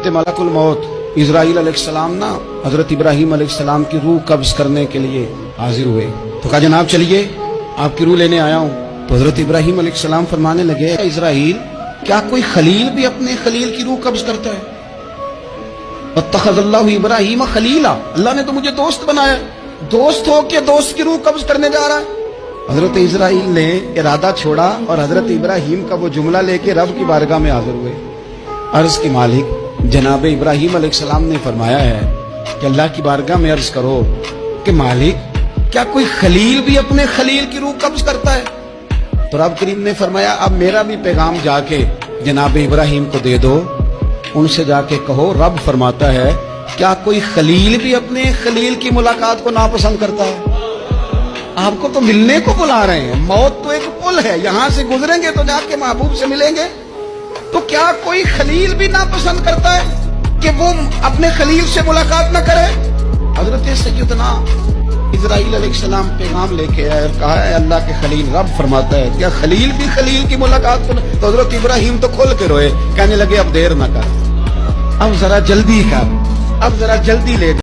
हजरत मलकुल मौत इजराइल अलैहिस्सलाम ना हजरत इब्राहिम अलैहिस्सलाम की रूह कब्ज करने के लिए हाजिर हुए। तो कहा जनाब चलिए आपकी रूह लेने आया हूँ। तो हजरत इब्राहिम अलैहिस्सलाम फरमाने लगे, इजराइल क्या कोई खलील भी अपने खलील की रूह कब्ज करता है? वत्तखज़ल्लाहु इब्राहीम खलीला, अल्लाह ने तो मुझे दोस्त बनाया, दोस्त हो के दोस्त की रूह कब्ज करने जा रहा है। हजरत इजराइल ने इरादा छोड़ा और हजरत इब्राहिम का वो जुमला लेके रब की बारगाह में हाजिर हुए। अर्ज की मालिक जनाब इब्राहिम अलैहिस्सलाम ने फरमाया है कि अल्लाह की बारगाह में अर्ज करो कि मालिक क्या कोई खलील भी अपने खलील की रूह कब्ज करता है? तो रब करीम ने फरमाया अब मेरा भी पैगाम जाके जनाब इब्राहिम को दे दो, उनसे जाके कहो रब फरमाता है क्या कोई खलील भी अपने खलील की मुलाकात को नापसंद करता है? आपको तो मिलने को बुला रहे हैं, मौत तो एक पुल है, यहां से गुजरेंगे तो जाके महबूब से मिलेंगे। तो क्या कोई खलील भी नापसंद करता है कि वो अपने खलील से मुलाकात न करे? हजरत सैयदना इजराइल अलैहिस्सलाम पैगाम लेके आए और कहा है अल्लाह के खलील रब फरमाता है क्या खलील भी खलील की मुलाकात को? तो हजरत इब्राहिम तो खोल के रोए, कहने लगे अब देर न कर, अब जरा जल्दी कर, अब जरा जल्दी ले।